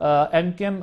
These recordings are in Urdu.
MQM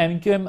MQM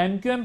MQM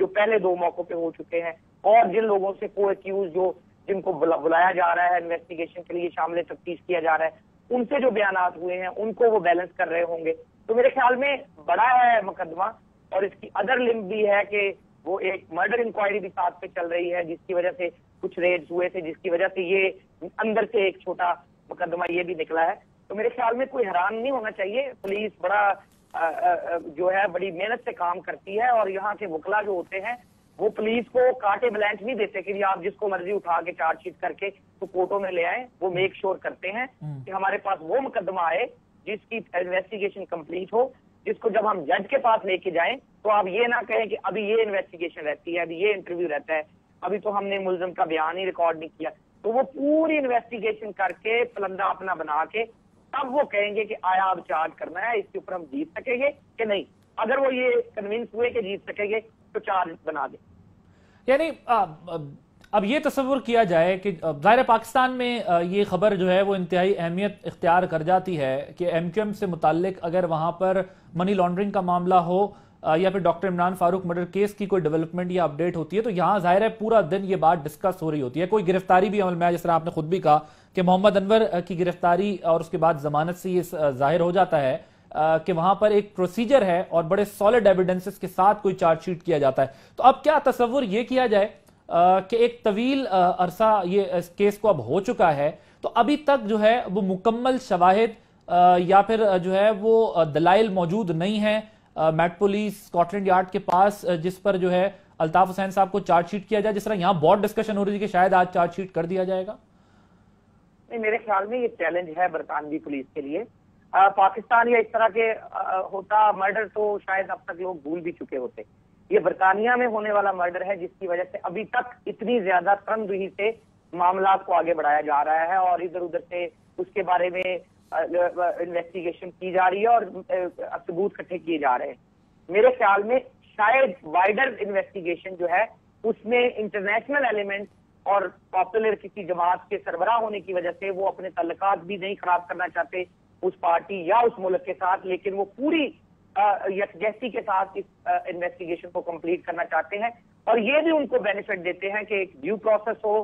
جو پہلے 2 موقعوں پہ ہو چکے ہیں، اور جن لوگوں سے کو ایکیوز جو جن کو بلایا جا رہا ہے انویسٹیگیشن کے لیے شامل تفتیش کیا جا رہا ہے، ان سے جو بیانات ہوئے ہیں ان کو وہ بیلنس کر رہے ہوں گے. تو میرے خیال میں بڑا ہے مقدمہ، اور اس کی ادر لنک بھی ہے کہ وہ ایک مرڈر انکوائری بھی ساتھ پہ چل رہی ہے، جس کی وجہ سے کچھ ریڈز ہوئے تھے، جس کی وجہ سے یہ اندر سے ایک چھوٹا مقدمہ یہ بھی نکلا ہے. تو میرے خیال میں کوئی حیران نہیں ہونا چاہیے. پولیس بڑا جو ہے بڑی محنت سے کام کرتی ہے، اور یہاں کے وکلا جو ہوتے ہیں وہ پولیس کو کاٹے بلینک نہیں دیتے کہ آپ جس کو مرضی اٹھا کے چارج شیٹ کر کے تو کورٹوں میں لے آئیں. وہ میک شور کرتے ہیں کہ ہمارے پاس وہ مقدمہ آئے جس کی انویسٹیگیشن کمپلیٹ ہو، جس کو جب ہم جج کے پاس لے کے جائیں تو آپ یہ نہ کہیں کہ ابھی یہ انویسٹیگیشن رہتی ہے، ابھی یہ انٹرویو رہتا ہے، ابھی تو ہم نے ملزم کا بیان ہی ریکارڈ نہیں کیا. تو وہ پوری انویسٹیگیشن کر کے پلندہ اپنا بنا کے تب وہ کہیں گے کہ آیا اب چارج کرنا ہے، اس کے اوپر ہم جیت سکیں گے کہ نہیں. اگر وہ یہ کنونس ہوئے کہ جیت سکیں گے تو چارج بنا دیں. یعنی اب یہ تصور کیا جائے کہ ظاہر پاکستان میں یہ خبر جو ہے وہ انتہائی اہمیت اختیار کر جاتی ہے کہ ایم کیو ایم سے متعلق اگر وہاں پر منی لانڈرنگ کا معاملہ ہو یا پھر doctor Imran Farooq murder case کی کوئی ڈیولپمنٹ یا اپڈیٹ ہوتی ہے تو یہاں ظاہر ہے پورا دن یہ بات ڈسکس ہو رہی ہوتی ہے. کوئی گرفتاری بھی عمل میں ہے، جس طرح آپ نے خود بھی کہا کہ محمد انور کی گرفتاری اور اس کے بعد ضمانت سے یہ ظاہر ہو جاتا ہے کہ وہاں پر ایک پروسیجر ہے اور بڑے سالڈ ایویڈنسز کے ساتھ کوئی چارج شیٹ کیا جاتا ہے. تو اب کیا تصور یہ کیا جائے کہ ایک طویل عرصہ یہ اس کیس کو اب ہو چکا ہے تو ابھی تک جو ہے وہ مکمل شواہد یا پھر جو ہے وہ دلائل موجود نہیں ہیں Met Police Scotland Yard کے پاس جس پر جو ہے الطاف حسین صاحب کو چارج شیٹ کیا جائے، جس طرح یہاں بہت ڈسکشن ہو رہی تھی کہ شاید آج چارج شیٹ کر دیا جائے گا؟ نہیں، میرے خیال میں یہ چیلنج ہے برطانوی پولیس کے لیے. پاکستان یا اس طرح کے ہوتا مرڈر تو شاید اب تک لوگ بھول بھی چکے ہوتے. یہ برطانیہ میں ہونے والا مرڈر ہے جس کی وجہ سے ابھی تک اتنی زیادہ ترندہی سے معاملات کو آگے بڑھایا جا رہا ہے اور ادھر ادھر سے اس کے بارے میں انویسٹیگیشن کی جا رہی ہے اور ثبوت اکٹھے کیے جا رہے ہیں. میرے خیال میں شاید وائڈر انویسٹیگیشن جو ہے اس میں انٹرنیشنل ایلیمنٹ اور پاپولر کسی جماعت کے سربراہ ہونے کی وجہ سے وہ اپنے تعلقات بھی نہیں خراب کرنا چاہتے اس پارٹی یا اس ملک کے ساتھ، لیکن وہ پوری یکجہتی کے ساتھ اس انویسٹیگیشن کو کمپلیٹ کرنا چاہتے ہیں. اور یہ بھی ان کو بینیفٹ دیتے ہیں کہ ایک ڈیو پروسیس ہو،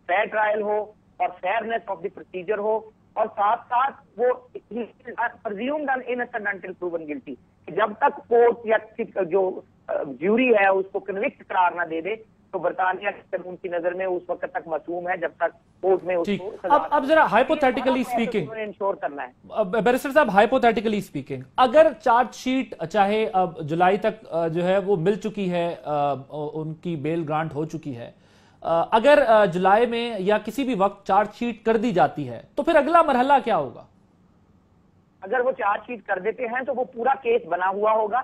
فیئر ٹرائل ہو اور فیئرنیس آف دی پروسیجر ہو، اور ساتھ ساتھ وہ presumed innocent until proven guilty کہ جب تک کورٹ یا جو جیوری ہے اس کو کنوکٹ قرار نہ دے دے تو برطانیہ کے قانون کی نظر میں اس وقت تک معصوم ہے جب تک کورٹ میں اس کو اب ذرا ہائپوتھیٹیکلی اسپیکنگ انشور کرنا ہے. بیرسٹر صاحب ہائپوتھیٹیکلی اسپیکنگ اگر چارج شیٹ چاہے اب جولائی تک جو ہے وہ مل چکی ہے، ان کی بیل گرانٹ ہو چکی ہے، اگر جولائی میں یا کسی بھی وقت چارج شیٹ کر دی جاتی ہے تو پھر اگلا مرحلہ کیا ہوگا؟ اگر وہ چارج شیٹ کر دیتے ہیں تو وہ پورا کیس بنا ہوا ہوگا.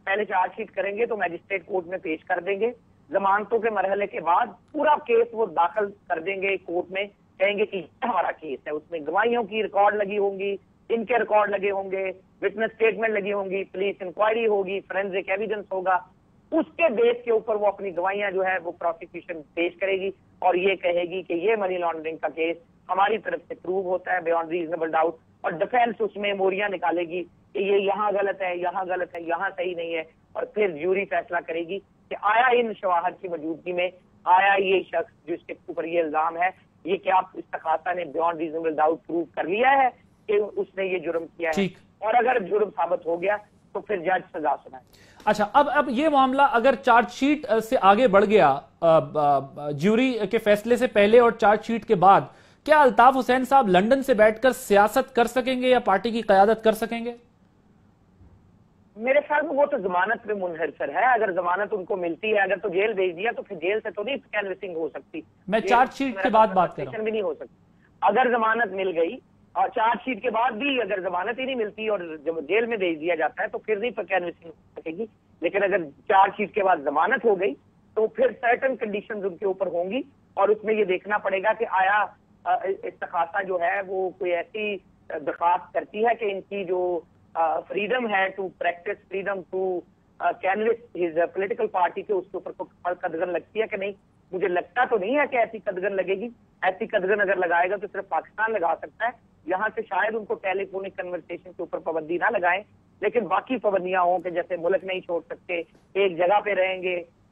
پہلے چارج شیٹ کریں گے تو میجسٹریٹ کورٹ میں پیش کر دیں گے. ضمانتوں کے مرحلے کے بعد پورا کیس وہ داخل کر دیں گے کورٹ میں، کہیں گے کہ یہ ہمارا کیس ہے. اس میں گواہیوں کی ریکارڈ لگی ہوں گی، ان کے ریکارڈ لگے ہوں گے، وٹنس اسٹیٹمنٹ لگی ہوں گی، پولیس انکوائری ہوگی، فورینزک ایویڈنس ہوگا. اس کے بیس کے اوپر وہ اپنی گواہیاں جو ہے وہ پروسیکیوشن پیش کرے گی اور یہ کہے گی کہ یہ منی لانڈرنگ کا کیس ہماری طرف سے پروو ہوتا ہے بیانڈ ریزنیبل ڈاؤٹ. اور ڈیفینس اس میں موریاں نکالے گی کہ یہ یہاں غلط ہے، یہاں غلط ہے، یہاں صحیح نہیں ہے، اور پھر جیوری فیصلہ کرے گی کہ آیا ان شواہد کی موجودگی میں آیا یہ شخص جس کے اوپر یہ الزام ہے یہ کیا استخاصہ نے بیانڈ ریزنیبل ڈاؤٹ پروو کر لیا ہے کہ اس نے یہ جرم کیا ہے، اور اگر جرم ثابت ہو گیا تو پھر جج سزا سنائے. اچھا، اب یہ معاملہ اگر چارج شیٹ سے آگے بڑھ گیا جیوری کے فیصلے سے پہلے اور چارج شیٹ کے بعد، کیا الطاف حسین صاحب لندن سے بیٹھ کر سیاست کر سکیں گے یا پارٹی کی قیادت کر سکیں گے؟ میرے خیال میں وہ تو ضمانت پہ منحصر ہے. اگر ضمانت ان کو ملتی ہے، اگر تو جیل بھیج دیا تو پھر جیل سے تو نہیں کینوسنگ ہو سکتی. میں چارج شیٹ کے بعد بات کر رہا ہوں. بھی نہیں ہو سکتی. اگر ضمانت مل گئی اور چارج شیٹ کے بعد بھی اگر ضمانت ہی نہیں ملتی اور جب جیل میں بھیج دیا جاتا ہے تو پھر نہیں کینوسنگ ہو سکے گی. لیکن اگر چارج شیٹ کے بعد ضمانت ہو گئی تو پھر سرٹن کنڈیشنز ان کے اوپر ہوں گی اور اس میں یہ دیکھنا پڑے گا کہ آیا استخاصہ جو ہے وہ کوئی ایسی درخواست کرتی ہے کہ ان کی جو فریڈم ہے to practise, freedom to canvass his political party کے اس کے اوپر قدغن لگتی ہے کہ نہیں. مجھے لگتا تو نہیں ہے کہ ایسی قدغن لگے گی. ایسی قدغن اگر لگائے گا تو صرف پاکستان لگا سکتا ہے. یہاں سے شاید ان کو ٹیلی فونک کنورسیشن کے اوپر پابندی نہ لگائیں، لیکن باقی پابندیاں ہوں کہ جیسے ملک نہیں چھوڑ سکتے، ایک جگہ پہ رہیں گے،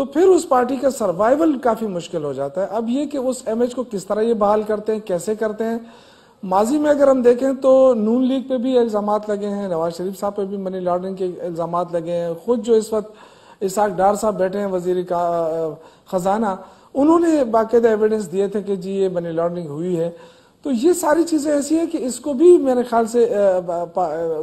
تو پھر اس پارٹی کا سروائیول کافی مشکل ہو جاتا ہے. اب یہ کہ اس امیج کو کس طرح یہ بحال کرتے ہیں, کیسے کرتے ہیں. ماضی میں اگر ہم دیکھیں تو نون لیگ پہ بھی الزامات لگے ہیں, نواز شریف صاحب پہ بھی منی لانڈرنگ کے الزامات لگے ہیں. خود جو اس وقت اسحاق ڈار صاحب بیٹھے ہیں وزیر خزانہ, انہوں نے باقاعدہ ایویڈنس دیے تھے کہ جی یہ منی لانڈرنگ ہوئی ہے. تو یہ ساری چیزیں ایسی ہیں کہ اس کو بھی میرے خیال سے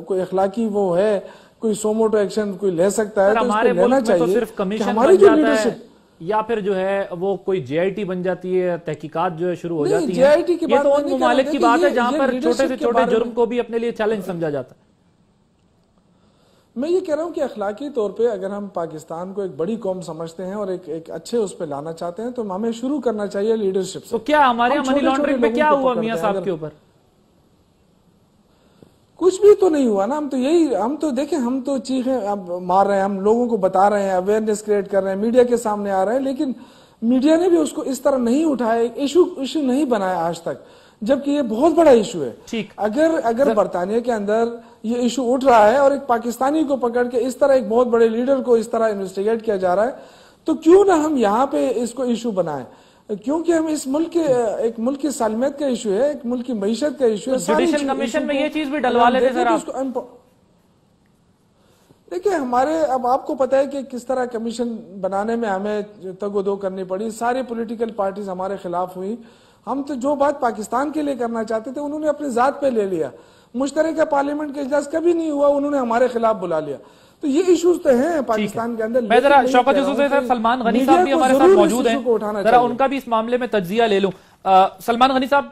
کوئی اخلاقی وہ ہے, کوئی سوموٹو ایکشن کوئی لے سکتا ہے, تو اس کو لینا چاہیے کہ ہماری جو لیڈرشپ, یا پھر جو ہے وہ کوئی جے آئی ٹی بن جاتی ہے, تحقیقات جو ہے شروع ہو جاتی ہیں. یہ تو ان ممالک کی بات ہے جہاں پر چھوٹے سے چھوٹے جرم کو بھی اپنے لیے چیلنج سمجھا جاتا ہے. میں یہ کہہ رہا ہوں کہ اخلاقی طور پہ اگر ہم پاکستان کو ایک بڑی قوم سمجھتے ہیں اور ایک اچھے اس پہ لانا چاہتے ہیں تو ہمیں شروع کرنا چاہیے لیڈرشپ سے. تو کیا ہمارے یہاں منی لانڈرنگ میں کیا ہوا میاں صاحب کے اوپر؟ کچھ بھی تو نہیں ہوا نا. ہم تو دیکھیں, ہم تو چیخیں مار رہے ہیں, ہم لوگوں کو بتا رہے ہیں, اویئرنیس کریٹ کر رہے ہیں, میڈیا کے سامنے آ رہے ہیں, لیکن میڈیا نے بھی اس کو اس طرح نہیں اٹھایا, ایشو نہیں بنایا آج تک, جبکہ یہ بہت بڑا ایشو ہے. اگر برطانیہ کے اندر یہ ایشو اٹھ رہا ہے اور ایک پاکستانی کو پکڑ کے اس طرح ایک بہت بڑے لیڈر کو اس طرح انویسٹیگیٹ کیا جا رہا ہے, تو کیوں نہ ہم یہاں پہ اس کو ایشو بنائیں, کیونکہ ہم اس ملک کے ایک ملک کی سالمیت کا ایشو ہے, ایک ملک کی معیشت کا ایشو ہے. جوڈیشل کمیشن میں یہ چیز بھی ڈلوا لیتے سر آپ. دیکھیں ہمارے, اب آپ کو پتہ ہے کہ کس طرح کمیشن بنانے میں ہمیں تگ و دو کرنی پڑی, ساری پولیٹیکل پارٹیز ہمارے خلاف ہوئی. ہم تو جو بات پاکستان کے لیے کرنا چاہتے تھے انہوں نے اپنی ذات پہ لے لیا. مشترکہ پارلیمنٹ کا اجلاس کبھی نہیں ہوا, انہوں نے ہمارے خلاف بلا لیا. تو یہ ایشوز تو ہیں پاکستان کے اندر. میں ذرا شوکت یوسف صاحب, سلمان غنی صاحب بھی ہمارے ساتھ موجود ہیں, ذرا ان کا بھی اس معاملے میں تجزیہ لے لوں. سلمان غنی صاحب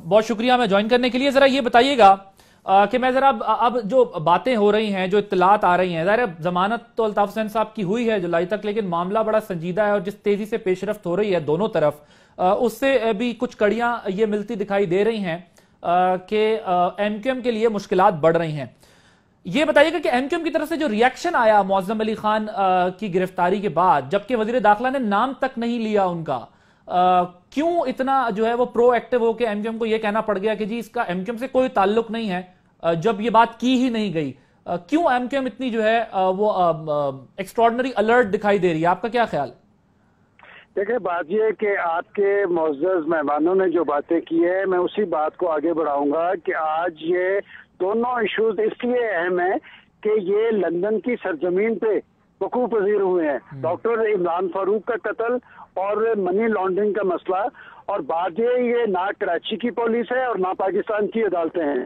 بہت شکریہ ہمیں جوائن کرنے کے لیے. ذرا یہ بتائیے گا کہ میں ذرا اب جو باتیں ہو رہی ہیں, جو اطلاعات آ رہی ہیں, ظاہر ضمانت تو الطاف حسین صاحب کی ہوئی ہے جولائی تک, لیکن معاملہ بڑا سنجیدہ ہے اور جس تیزی سے پیش رفت ہو رہی ہے دونوں طرف, اس سے بھی کچھ کڑیاں یہ ملتی دکھائی دے رہی ہیں کہ ایم کیو ایم کے لیے مشکلات بڑھ رہی ہیں. یہ بتائیے گا کہ ایم کیو ایم کی طرف سے جو ریاکشن آیا معظم علی خان کی گرفتاری کے بعد, جبکہ وزیر داخلہ نے نام تک نہیں لیا ان کا, کیوں اتنا جو ہے وہ پرو ایکٹیو ہو کے ایم کیو ایم کو یہ کہنا پڑ گیا کہ جی اس کا ایم کیو ایم سے کوئی تعلق نہیں ہے, جب یہ بات کی ہی نہیں گئی؟ کیوں ایم کیو ایم اتنی جو ہے وہ ایکسٹراڈنری الرٹ دکھائی دے رہی ہے؟ آپ کا کیا خیال؟ دیکھیں بات یہ ہے کہ آپ کے معزز مہمانوں نے جو باتیں کی ہے, میں اسی بات کو آگے بڑھاؤں گا کہ آج یہ دونوں ایشوز اس لیے اہم ہیں کہ یہ لندن کی سرزمین پہ وقوع پذیر ہوئے ہیں. ڈاکٹر عمران فاروق کا قتل اور منی لانڈرنگ کا مسئلہ, اور بات یہ نہ کراچی کی پولیس ہے اور نہ پاکستان کی عدالتیں ہیں.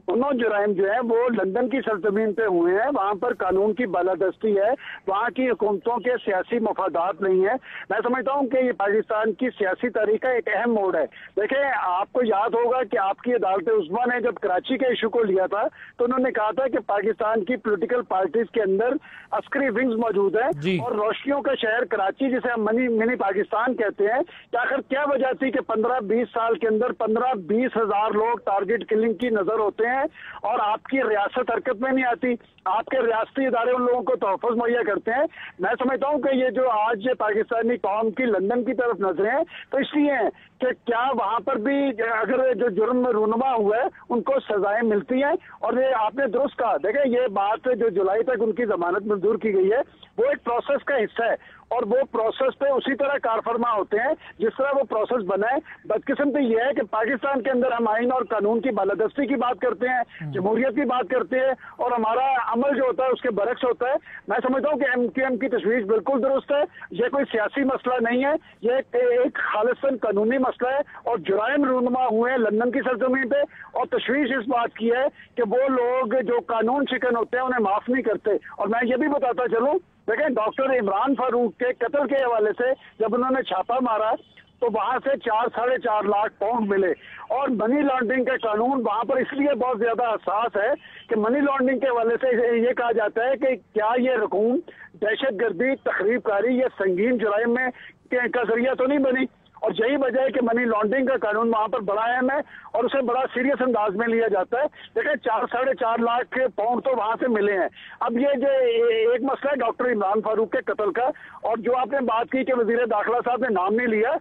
دونوں جرائم جو ہیں وہ لندن کی سرزمین پہ ہوئے ہیں, وہاں پر قانون کی بالادستی ہے, وہاں کی حکومتوں کے سیاسی مفادات نہیں ہیں. میں سمجھتا ہوں کہ یہ پاکستان کی سیاسی تاریخ کا ایک اہم موڑ ہے. دیکھیں آپ کو یاد ہوگا کہ آپ کی عدالت عظمیٰ نے جب کراچی کے ایشو کو لیا تھا تو انہوں نے کہا تھا کہ پاکستان کی پولیٹیکل پارٹیز کے اندر عسکری ونگز موجود ہیں اور روشنیوں کا شہر کراچی جسے ہم منی پاکستان کہتے ہیں, کہ آخر کیا وجہ تھی کہ 15-20 سال کے اندر 15-20 ہزار لوگ ٹارگٹ کلنگ کی نظر ہوتے ہیں اور آپ کی ریاست حرکت میں نہیں آتی, آپ کے ریاستی ادارے ان لوگوں کو تحفظ مہیا کرتے ہیں. میں سمجھتا ہوں کہ یہ جو آج پاکستانی قوم کی لندن کی طرف نظریں ہیں تو اس لیے ہیں کہ کیا وہاں پر بھی اگر جو جرم میں رونما ہوا ہے ان کو سزائیں ملتی ہیں. اور یہ آپ نے درست کہا, دیکھیں یہ بات جو جولائی تک ان کی ضمانت منظور کی گئی ہے وہ ایک پروسیس کا حصہ ہے, اور وہ پروسیس پہ اسی طرح کار فرما ہوتے ہیں جس طرح وہ پروسیس بنا ہے. بدقسمتی یہ ہے کہ پاکستان کے اندر ہم آئین اور قانون کی بالادستی کی بات کرتے ہیں, جمہوریت کی بات کرتے ہیں, اور ہمارا عمل جو ہوتا ہے اس کے برعکس ہوتا ہے. میں سمجھتا ہوں کہ ایم کیو ایم کی تشویش بالکل درست ہے. یہ کوئی سیاسی مسئلہ نہیں ہے, یہ ایک خالصاً قانونی مسئلہ ہے, اور جرائم رونما ہوئے ہیں لندن کی سرزمین پہ, اور تشویش اس بات کی ہے کہ وہ لوگ جو قانون شکن ہوتے ہیں انہیں معاف نہیں کرتے. اور میں یہ بھی بتاتا چلوں, دیکھیں ڈاکٹر عمران فاروق کے قتل کے حوالے سے جب انہوں نے چھاپا مارا تو وہاں سے 4-4.5 لاکھ پاؤنڈ ملے, اور منی لانڈرنگ کا قانون وہاں پر اس لیے بہت زیادہ حساس ہے کہ منی لانڈرنگ کے حوالے سے یہ کہا جاتا ہے کہ کیا یہ رقوم دہشت گردی, تخریب کاری یا سنگین جرائم میں کا ذریعہ تو نہیں بنی. اور یہی وجہ ہے کہ منی لانڈرنگ کا قانون وہاں پر بڑا اہم ہے اور اسے بڑا سیریس انداز میں لیا جاتا ہے. دیکھیں 4-4.5 لاکھ پاؤنڈ تو وہاں سے ملے ہیں. اب یہ جو ایک مسئلہ ہے ڈاکٹر عمران فاروق کے قتل کا, اور جو آپ نے بات کی کہ وزیر داخلہ صاحب نے نام نہیں لیا,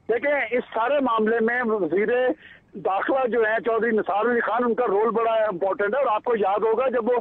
دیکھیں اس سارے معاملے میں وزیر داخلہ جو ہیں چودھری نثار علی خان, ان کا رول بڑا امپورٹنٹ ہے. اور آپ کو یاد ہوگا جب وہ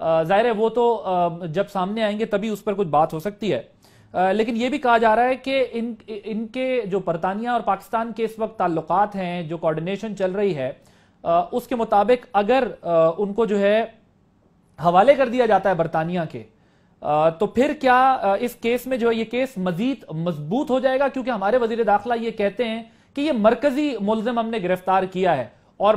ظاہر ہے وہ تو جب سامنے آئیں گے تبھی اس پر کچھ بات ہو سکتی ہے، لیکن یہ بھی کہا جا رہا ہے کہ ان کے جو برطانیہ اور پاکستان کے اس وقت تعلقات ہیں، جو کوارڈینیشن چل رہی ہے، اس کے مطابق اگر ان کو جو ہے حوالے کر دیا جاتا ہے برطانیہ کے، تو پھر کیا اس کیس میں جو ہے یہ کیس مزید مضبوط ہو جائے گا؟ کیونکہ ہمارے وزیر داخلہ یہ کہتے ہیں کہ یہ مرکزی ملزم ہم نے گرفتار کیا ہے اور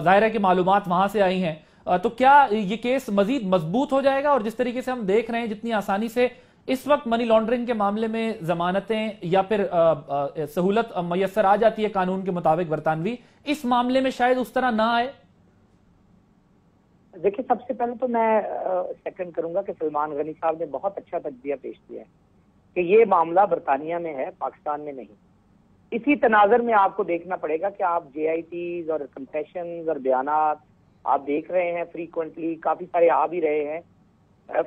ظاہر ہے کہ معلومات وہاں سے آئی ہیں، تو کیا یہ کیس مزید مضبوط ہو جائے گا؟ اور جس طریقے سے ہم دیکھ رہے ہیں جتنی آسانی سے اس وقت منی لانڈرنگ کے معاملے میں ضمانتیں یا پھر سہولت میسر آ جاتی ہے قانون کے مطابق برطانوی، اس معاملے میں شاید اس طرح نہ آئے۔ دیکھیں، سب سے پہلے تو میں سیکنڈ کروں گا کہ سلمان غنی صاحب نے بہت اچھا تجزیہ پیش کیا ہے کہ یہ معاملہ برطانیہ میں ہے، پاکستان میں نہیں۔ اسی تناظر میں آپ کو دیکھنا پڑے گا کہ آپ جے آئی ٹیز اور کنفیشنز اور بیانات آپ دیکھ رہے ہیں فریکوینٹلی، کافی سارے آ بھی رہے ہیں۔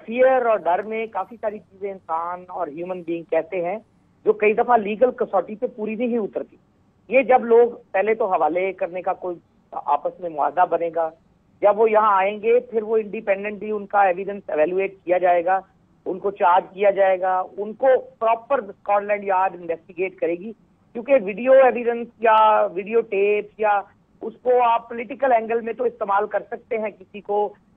فیئر اور ڈر میں کافی ساری چیزیں انسان اور ہیومن بینگ کہتے ہیں جو کئی دفعہ لیگل کسوٹی پہ پوری نہیں اترتی۔ یہ جب لوگ پہلے تو حوالے کرنے کا کوئی آپس میں معاہدہ بنے گا، جب وہ یہاں آئیں گے پھر وہ انڈیپینڈنٹلی ان کا ایویڈنس ایویلویٹ کیا جائے گا، ان کو چارج کیا جائے گا، ان کو proper Scotland Yard investigate کرے گی، کیونکہ ویڈیو ایویڈنس یا ویڈیو ٹیپس یا اس کو آپ پولیٹیکل اینگل میں تو استعمال کر سکتے ہیں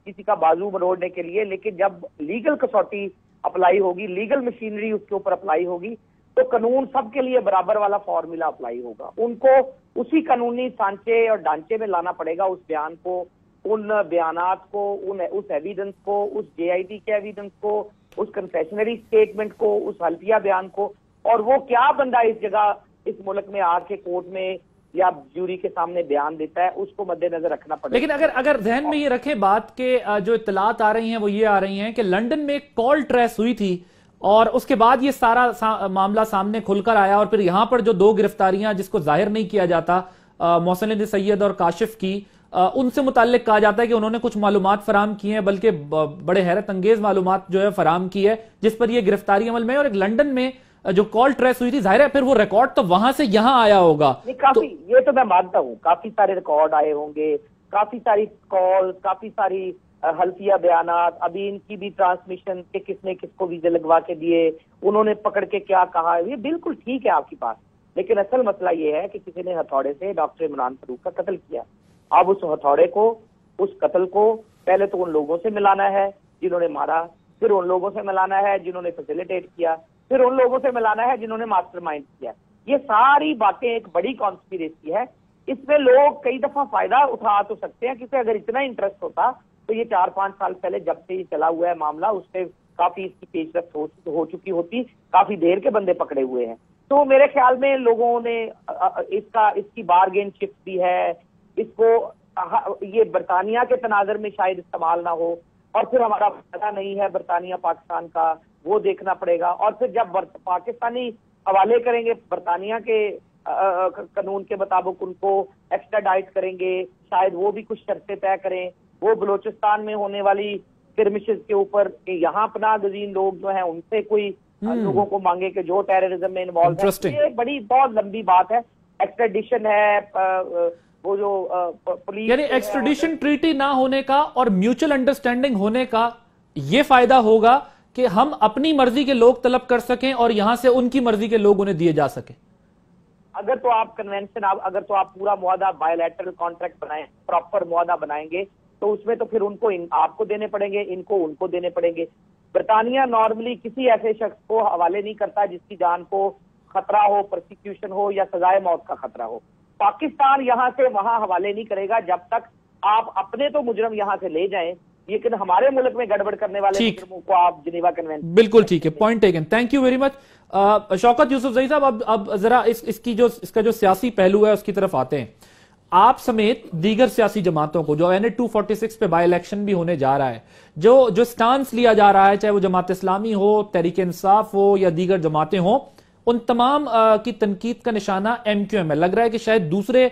کسی کا بازو مروڑنے کے لیے، لیکن جب لیگل کسوٹی اپلائی ہوگی، لیگل مشینری اس کے اوپر اپلائی ہوگی، تو قانون سب کے لیے برابر والا فارمولا اپلائی ہوگا۔ ان کو اسی قانونی سانچے اور ڈھانچے میں لانا پڑے گا، اس بیان کو، ان بیانات کو، اس ایویڈنس کو، اس جے آئی ٹی کے ایویڈنس کو، اس کنفیشنری سٹیٹمنٹ کو، اس حلفیہ بیان کو، اور وہ کیا بندہ اس جگہ اس ملک میں آ کے کورٹ میں یا جوری کے سامنے بیان دیتا ہے، اس کو مد نظر رکھنا پڑے گا۔ لیکن اگر ذہن میں یہ رکھیں بات کہ جو اطلاعات آ رہی ہیں وہ یہ آ رہی ہیں کہ لنڈن میں ایک کال ٹریس ہوئی تھی اور اس کے بعد یہ سارا معاملہ سامنے کھل کر آیا، اور پھر یہاں پر جو 2 گرفتاریاں جس کو ظاہر نہیں کیا جاتا محسن سید اور کاشف کی، ان سے متعلق کہا جاتا ہے کہ انہوں نے کچھ معلومات فراہم کی ہیں، بلکہ بڑے حیرت انگیز معلومات جو ہے فراہم کی ہے، جس پر یہ گرفتاری عمل میں ہے۔ اور ایک لنڈن میں جو کال ٹریس ہوئی تھی، ظاہر ہے پھر وہ ریکارڈ تو وہاں سے یہاں آیا ہوگا۔ یہ تو میں مانتا ہوں، کافی سارے ریکارڈ آئے ہوں گے، کافی ساری کال، کافی ساری حلفیہ بیانات، ابھی ان کی بھی ٹرانسمیشن کہ کس نے کس کو ویزے لگوا کے دیے، انہوں نے پکڑ کے کیا کہا، یہ بالکل ٹھیک ہے آپ کی بات، لیکن اصل مسئلہ یہ ہے کہ کسی نے ہتھوڑے سے ڈاکٹر عمران فاروق کا قتل کیا۔ اب اس ہتھوڑے کو، اس قتل کو پہلے تو ان لوگوں سے ملانا ہے جنہوں نے مارا، پھر ان لوگوں سے ملانا ہے جنہوں نے فیسیلیٹیٹ کیا، پھر ان لوگوں سے ملانا ہے جنہوں نے ماسٹر مائنڈ کیا۔ یہ ساری باتیں ایک بڑی کانسپیریسی ہے، اس میں لوگ کئی دفعہ فائدہ اٹھا تو سکتے ہیں، کیونکہ اگر اتنا انٹرسٹ ہوتا تو یہ 4-5 سال پہلے جب سے یہ چلا ہوا ہے معاملہ، اس سے کافی اس کی پیش رفت ہو چکی ہوتی، کافی دیر کے بندے پکڑے ہوئے ہیں۔ تو میرے خیال میں لوگوں نے اس کی بارگین شفٹ بھی ہے، اس کو یہ برطانیہ کے تناظر میں شاید استعمال نہ ہو، اور پھر ہمارا فائدہ نہیں ہے برطانیہ پاکستان کا، وہ دیکھنا پڑے گا، اور پھر جب پاکستانی حوالے کریں گے برطانیہ کے قانون کے مطابق، ان کو ایکسٹراڈائٹ کریں گے، شاید وہ بھی کچھ شرطیں طے کریں، وہ بلوچستان میں ہونے والی کرمشز کے اوپر کہ یہاں پناہ گزین لوگ جو ہیں ان سے کوئی لوگوں کو مانگے کہ جو ٹیررزم میں انوالو ہے۔ یہ بڑی بہت لمبی بات ہے، ایکسٹریڈیشن ہے، وہ جو پولیس، یعنی ایکسٹریڈیشن ٹریٹی نہ ہونے کا اور میوچل انڈرسٹینڈنگ ہونے کا یہ فائدہ ہوگا کہ ہم اپنی مرضی کے لوگ طلب کر سکیں اور یہاں سے ان کی مرضی کے لوگ انہیں دیے جا سکیں۔ اگر تو آپ کنونشن، اگر تو آپ پورا معاہدہ بائیلیٹرل کانٹریکٹ بنائیں، پراپر معاہدہ بنائیں گے، تو اس میں تو پھر ان کو آپ کو دینے پڑیں گے، ان کو دینے پڑیں گے۔ برطانیہ نارملی کسی ایسے شخص کو حوالے نہیں کرتا جس کی جان کو خطرہ ہو، پرسیکیوشن ہو یا سزائے موت کا خطرہ ہو۔ پاکستان یہاں سے وہاں حوالے نہیں کرے گا جب تک آپ اپنے تو مجرم یہاں سے لے جائیں، لیکن ہمارے ملک میں گڑبڑ کرنے والے مجرموں کو آپ جنیوا کنونشن۔ بالکل ٹھیک ہے، point taken, thank you very much. Shaukat Yousafzai صاحب، اب ذرا اس کا جو سیاسی پہلو ہے اس کی طرف آتے ہیں۔ آپ سمیت دیگر سیاسی جماعتوں کو جو NH 246 پہ بائی الیکشن بھی ہونے جا رہا ہے، جو سٹانس لیا جا رہا ہے، چاہے وہ جماعت اسلامی ہو، تحریک انصاف ہو یا دیگر جماعتیں ہوں، ان تمام کی تنقید کا نشانہ MQM ہے۔ لگ رہا ہے کہ شاید دوسرے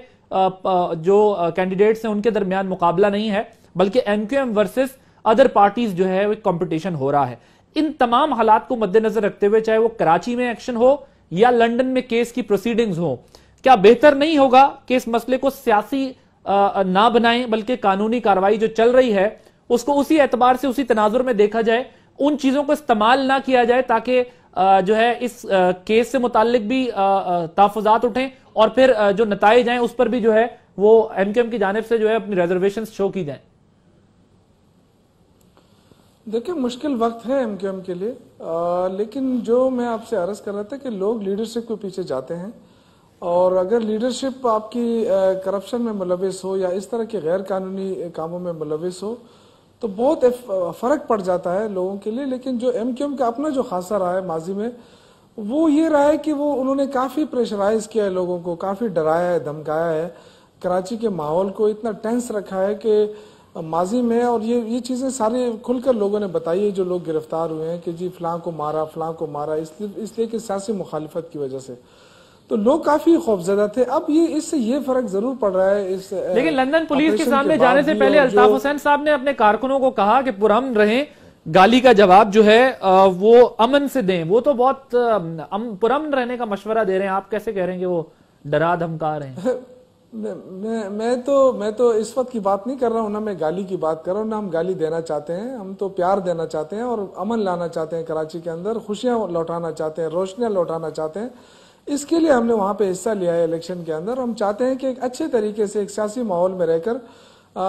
جو کینڈیڈیٹس ہیں ان کے درمیان مقابلہ نہیں ہے، بلکہ MQM ورسز ادر پارٹیز جو ہے وہ کمپٹیشن ہو رہا ہے۔ ان تمام حالات کو مد نظر رکھتے ہوئے، چاہے وہ کراچی میں ایکشن ہو یا لنڈن میں کیس کی پروسیڈنگز ہوں، کیا بہتر نہیں ہوگا کہ اس مسئلے کو سیاسی نہ بنائیں، بلکہ قانونی کارروائی جو چل رہی ہے اس کو اسی اعتبار سے اسی تناظر میں دیکھا جائے, ان چیزوں کو استعمال نہ کیا جائے تاکہ جو ہے اس کیس سے متعلق بھی تحفظات اٹھیں اور پھر جو نتائج ہیں اس پر بھی جو ہے وہ ایم کیو ایم کی جانب سے جو ہے اپنی ریزرویشنز شو کی جائیں. دیکھیں مشکل وقت ہے ایم کیو ایم کے لیے, لیکن جو میں آپ سے عرض کر رہا تھا کہ لوگ لیڈرشپ کے پیچھے جاتے ہیں, اور اگر لیڈرشپ آپ کی کرپشن میں ملوث ہو یا اس طرح کے غیر قانونی کاموں میں ملوث ہو تو بہت فرق پڑ جاتا ہے لوگوں کے لیے. لیکن جو ایم کیو ایم کا اپنا جو خاصہ رہا ہے ماضی میں, وہ یہ رہا ہے کہ انہوں نے کافی پریشرائز کیا ہے لوگوں کو, کافی ڈرایا ہے, دھمکایا ہے, کراچی کے ماحول کو اتنا ٹینس رکھا ہے کہ ماضی میں, اور یہ چیزیں سارے کھل کر لوگوں نے بتائی ہے جو لوگ گرفتار ہوئے ہیں کہ جی فلاں کو مارا, فلاں کو مارا, اس لیے کہ سیاسی مخالفت کی وجہ سے, تو لوگ کافی خوفزدہ تھے. اب اس سے یہ فرق ضرور پڑ رہا ہے. لیکن لندن پولیس کے سامنے جانے سے پہلے الطاف حسین صاحب نے اپنے کارکنوں کو کہا کہ پرامن رہیں, گالی کا جواب جو ہے وہ امن سے دیں. وہ تو بہت پرامن رہنے کا مشورہ دے رہے ہیں, آپ کیسے کہہ رہے ہیں کہ وہ ڈرا دھمکا رہے ہیں؟ میں تو اس وقت کی بات نہیں کر رہا ہوں, نہ میں گالی کی بات کر رہا ہوں, نہ ہم گالی دینا چاہتے ہیں. ہم تو پیار دینا چاہتے ہیں اور امن لانا چاہتے ہیں کراچی کے اندر, خوشیاں لوٹانا چاہتے ہیں, روشنیاں لوٹانا چاہتے ہیں. اس کے لیے ہم نے وہاں پہ حصہ لیا ہے الیکشن کے اندر. ہم چاہتے ہیں کہ ایک اچھے طریقے سے ایک سیاسی ماحول میں رہ کر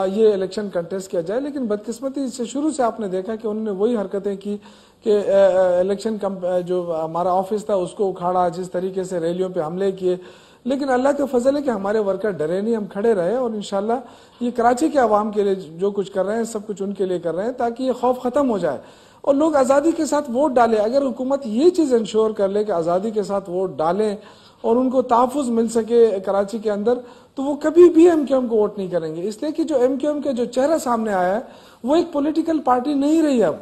یہ الیکشن کنٹیسٹ کیا جائے. لیکن بدقسمتی سے شروع سے آپ نے دیکھا کہ انہوں نے وہی حرکتیں کی کہ الیکشن جو ہمارا آفس تھا اس کو اکھاڑا, جس طریقے سے ریلیوں پہ حملے کیے. لیکن اللہ کا فضل ہے کہ ہمارے ورکر ڈرے نہیں, ہم کھڑے رہے, اور انشاءاللہ یہ کراچی کے عوام کے لیے جو کچھ کر رہے ہیں سب کچھ ان کے لیے کر رہے ہیں تاکہ یہ خوف ختم ہو جائے اور لوگ آزادی کے ساتھ ووٹ ڈالیں. اگر حکومت یہ چیز انشور کر لے کہ آزادی کے ساتھ ووٹ ڈالیں اور ان کو تحفظ مل سکے کراچی کے اندر, تو وہ کبھی بھی ایم کیو ایم کو ووٹ نہیں کریں گے. اس لیے کہ جو ایم کیو ایم کا جو چہرہ سامنے آیا ہے وہ ایک پولیٹیکل پارٹی نہیں رہی اب.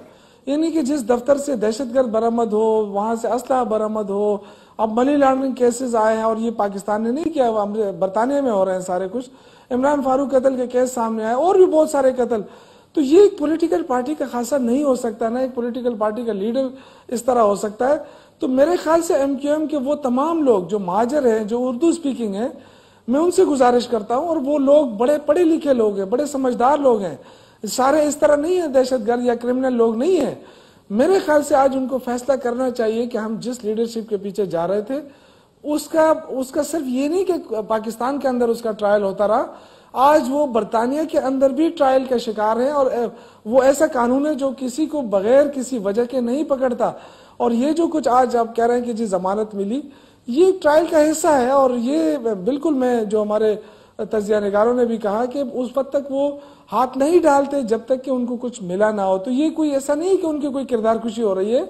یعنی کہ جس دفتر سے دہشت گرد برآمد ہو, وہاں سے اسلحہ برآمد ہو, اب منی لانڈرنگ کیسز آئے ہیں, اور یہ پاکستان نے نہیں کیا, برطانیہ میں ہو رہے ہیں سارے کچھ, عمران فاروق قتل کے کیس سامنے آئے, اور بھی بہت سارے قتل. تو یہ ایک پولیٹیکل پارٹی کا خاصہ نہیں ہو سکتا, نہ ایک پولیٹیکل پارٹی کا لیڈر اس طرح ہو سکتا ہے. تو میرے خیال سے ایم کیو ایم کے وہ تمام لوگ جو مہاجر ہیں, جو اردو سپیکنگ ہیں, میں ان سے گزارش کرتا ہوں, اور وہ لوگ بڑے پڑھے لکھے لوگ ہیں, بڑے سمجھدار لوگ ہیں, سارے اس طرح نہیں ہیں دہشت گرد یا کرمنل لوگ نہیں ہیں. میرے خیال سے آج ان کو فیصلہ کرنا چاہیے کہ ہم جس لیڈرشپ کے پیچھے جا رہے تھے اس کا صرف یہ نہیں کہ پاکستان کے اندر اس کا ٹرائل ہوتا رہا, آج وہ برطانیہ کے اندر بھی ٹرائل کا شکار ہیں, اور وہ ایسا قانون ہے جو کسی کو بغیر کسی وجہ کے نہیں پکڑتا. اور یہ جو کچھ آج آپ کہہ رہے ہیں کہ جی ضمانت ملی, یہ ٹرائل کا حصہ ہے. اور یہ بالکل میں جو ہمارے تجزیہ نگاروں نے بھی کہا کہ اس وقت تک وہ ہاتھ نہیں ڈالتے جب تک کہ ان کو کچھ ملا نہ ہو. تو یہ کوئی ایسا نہیں کہ ان کی کوئی کردار کشی ہو رہی ہے,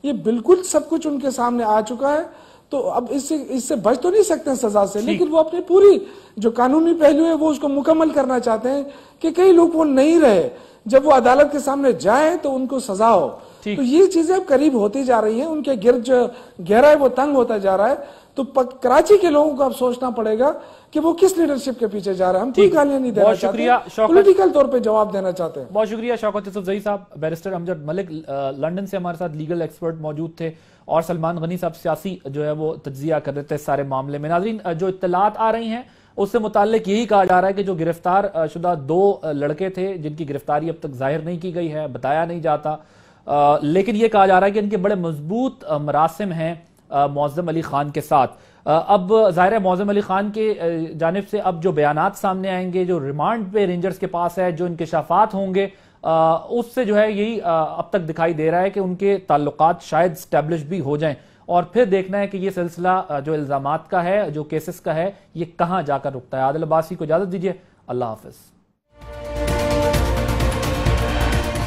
یہ بالکل سب کچھ ان کے سامنے آ چکا ہے. تو اب اس سے بچ تو نہیں سکتے ہیں سزا سے, لیکن وہ اپنی پوری جو قانونی پہلو ہے وہ اس کو مکمل کرنا چاہتے ہیں کہ کئی لوگ وہ نہیں رہے, جب وہ عدالت کے سامنے جائیں تو ان کو سزا ہو. تو یہ چیزیں اب قریب ہوتی جا رہی ہیں, ان کے گرد جو گہرا ہے وہ تنگ ہوتا جا رہا ہے. تو کراچی کے لوگوں کو اب سوچنا پڑے گا کہ وہ کس لیڈرشپ کے پیچھے جا رہے ہیں. ہم کوئی گالیاں نہیں دینا چاہتے, پولیٹیکل طور پہ جواب دینا چاہتے ہیں. بہت شکریہ شوکت یوسف زئی صاحب. بیرسٹر امجد ملک لندن سے ہمارے ساتھ لیگل ایکسپرٹ موجود تھے, اور سلمان غنی صاحب سیاسی جو ہے وہ تجزیہ کر رہے تھے اس سارے معاملے میں. ناظرین, جو اطلاعات آ رہی ہیں اس سے متعلق یہی کہا جا رہا ہے کہ جو گرفتار شدہ 2 لڑکے تھے جن کی گرفتاری اب تک ظاہر نہیں کی گئی ہے, بتایا نہیں جاتا, لیکن یہ کہا جا رہا ہے کہ ان کے بڑے مضبوط مراسم ہیں معظم علی خان کے ساتھ. اب ظاہر ہے معظم علی خان کے جانب سے اب جو بیانات سامنے آئیں گے, جو ریمانڈ پہ رینجرز کے پاس ہے, جو انکشافات ہوں گے, اس سے جو ہے یہی اب تک دکھائی دے رہا ہے کہ ان کے تعلقات شاید سٹیبلش بھی ہو جائیں, اور پھر دیکھنا ہے کہ یہ سلسلہ جو الزامات کا ہے, جو کیسز کا ہے, یہ کہاں جا کر رکتا ہے. عادل عباسی کو اجازت دیجیے, اللہ حافظ.